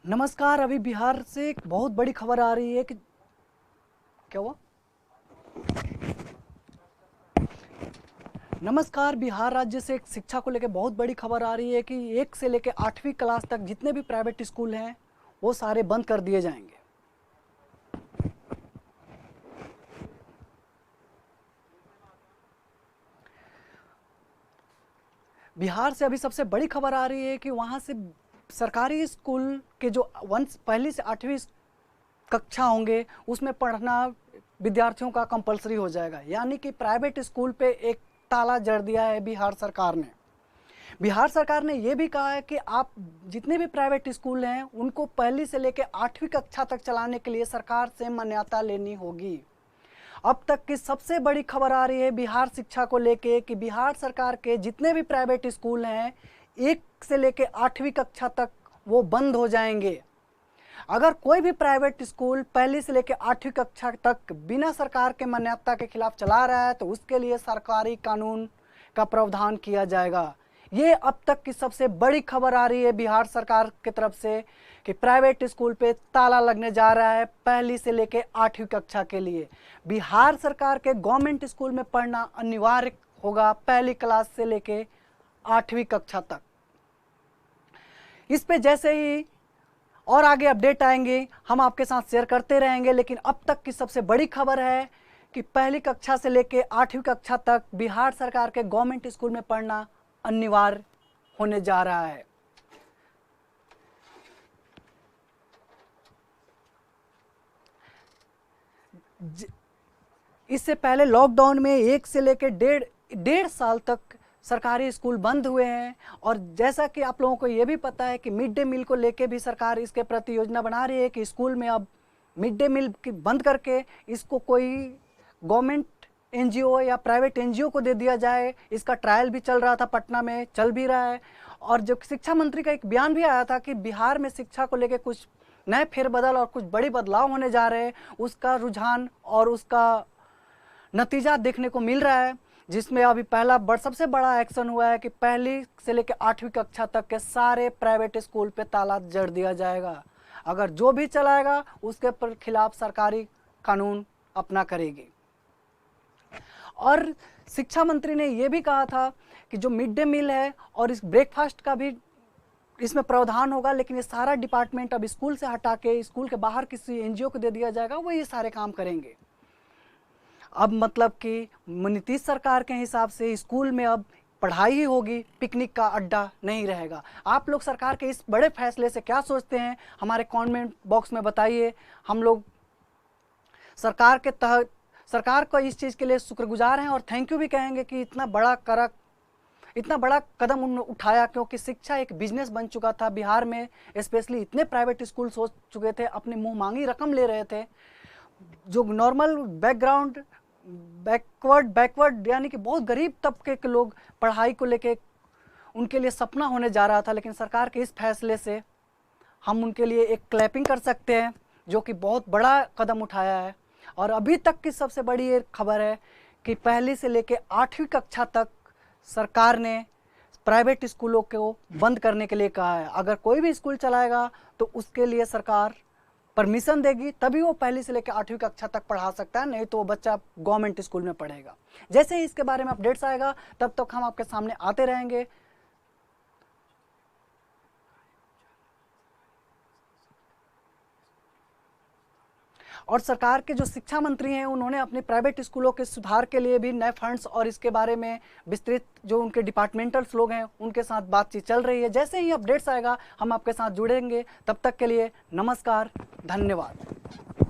नमस्कार। अभी बिहार से एक बहुत बड़ी खबर आ रही है कि क्या हुआ। नमस्कार। बिहार राज्य से एक शिक्षा को लेकर बहुत बड़ी खबर आ रही है कि 1 से लेकर 8वीं क्लास तक जितने भी प्राइवेट स्कूल हैं वो सारे बंद कर दिए जाएंगे। बिहार से अभी सबसे बड़ी खबर आ रही है कि वहाँ से सरकारी स्कूल के जो पहली से 8वीं कक्षा होंगे उसमें पढ़ना विद्यार्थियों का कंपलसरी हो जाएगा। यानी कि प्राइवेट स्कूल पे एक ताला जड़ दिया है बिहार सरकार ने। बिहार सरकार ने ये भी कहा है कि आप जितने भी प्राइवेट स्कूल हैं उनको पहली से लेकर 8वीं कक्षा तक चलाने के लिए सरकार से मान्यता लेनी होगी। अब तक की सबसे बड़ी खबर आ रही है बिहार शिक्षा को लेके कि बिहार सरकार के जितने भी प्राइवेट स्कूल हैं 1 से लेकर 8वीं कक्षा तक वो बंद हो जाएंगे। अगर कोई भी प्राइवेट स्कूल पहली से लेकर 8वीं कक्षा तक बिना सरकार के मान्यता के खिलाफ चला रहा है तो उसके लिए सरकारी कानून का प्रावधान किया जाएगा। ये अब तक की सबसे बड़ी खबर आ रही है बिहार सरकार की तरफ से कि प्राइवेट स्कूल पे ताला लगने जा रहा है पहली से लेकर 8वीं कक्षा के लिए। बिहार सरकार के गवर्नमेंट स्कूल में पढ़ना अनिवार्य होगा पहली क्लास से लेकर 8वीं कक्षा तक। इस पे जैसे ही और आगे अपडेट आएंगे हम आपके साथ शेयर करते रहेंगे, लेकिन अब तक की सबसे बड़ी खबर है कि पहली कक्षा से लेकर 8वीं कक्षा तक बिहार सरकार के गवर्नमेंट स्कूल में पढ़ना अनिवार्य होने जा रहा है। इससे पहले लॉकडाउन में 1 से लेकर डेढ़ साल तक सरकारी स्कूल बंद हुए हैं और जैसा कि आप लोगों को ये भी पता है कि मिड डे मील को लेके भी सरकार इसके प्रति योजना बना रही है कि स्कूल में अब मिड डे मील बंद करके इसको कोई गवर्नमेंट एनजीओ या प्राइवेट एनजीओ को दे दिया जाए। इसका ट्रायल भी चल रहा था, पटना में चल भी रहा है। और जो शिक्षा मंत्री का एक बयान भी आया था कि बिहार में शिक्षा को लेकर कुछ नए फेरबदल और कुछ बड़ी बदलाव होने जा रहे हैं, उसका रुझान और उसका नतीजा देखने को मिल रहा है, जिसमें अभी सबसे बड़ा एक्शन हुआ है कि पहली से लेकर 8वीं कक्षा तक के सारे प्राइवेट स्कूल पे ताला जड़ दिया जाएगा। अगर जो भी चलाएगा उसके पर खिलाफ सरकारी कानून अपना करेगी। और शिक्षा मंत्री ने यह भी कहा था कि जो मिड डे मील है और इस ब्रेकफास्ट का भी इसमें प्रावधान होगा, लेकिन ये सारा डिपार्टमेंट अब स्कूल से हटा के स्कूल के बाहर किसी एनजीओ को दे दिया जाएगा, वो ये सारे काम करेंगे। अब मतलब कि नीतीश सरकार के हिसाब से स्कूल में अब पढ़ाई ही होगी, पिकनिक का अड्डा नहीं रहेगा। आप लोग सरकार के इस बड़े फैसले से क्या सोचते हैं हमारे कमेंट बॉक्स में बताइए। हम लोग सरकार को इस चीज़ के लिए शुक्रगुजार हैं और थैंक यू भी कहेंगे कि इतना बड़ा कदम उन्होंने उठाया, क्योंकि शिक्षा एक बिजनेस बन चुका था बिहार में। स्पेशली इतने प्राइवेट स्कूल सोच चुके थे, अपनी मुँह मांगी रकम ले रहे थे। जो नॉर्मल बैकवर्ड यानी कि बहुत गरीब तबके के लोग पढ़ाई को लेके उनके लिए सपना होने जा रहा था, लेकिन सरकार के इस फैसले से हम उनके लिए एक क्लैपिंग कर सकते हैं, जो कि बहुत बड़ा कदम उठाया है। और अभी तक की सबसे बड़ी ये खबर है कि पहली से लेके 8वीं कक्षा तक सरकार ने प्राइवेट स्कूलों को बंद करने के लिए कहा है। अगर कोई भी स्कूल चलाएगा तो उसके लिए सरकार परमिशन देगी, तभी वो पहली से लेकर 8वीं कक्षा तक पढ़ा सकता है, नहीं तो वो बच्चा गवर्नमेंट स्कूल में पढ़ेगा। जैसे ही इसके बारे में अपडेट्स आएगा तब तक हम आपके सामने आते रहेंगे। और सरकार के जो शिक्षा मंत्री हैं उन्होंने अपने प्राइवेट स्कूलों के सुधार के लिए भी नए फंड्स और इसके बारे में विस्तृत जो उनके डिपार्टमेंटल्स लोग हैं उनके साथ बातचीत चल रही है। जैसे ही अपडेट्स आएगा हम आपके साथ जुड़ेंगे। तब तक के लिए नमस्कार, धन्यवाद।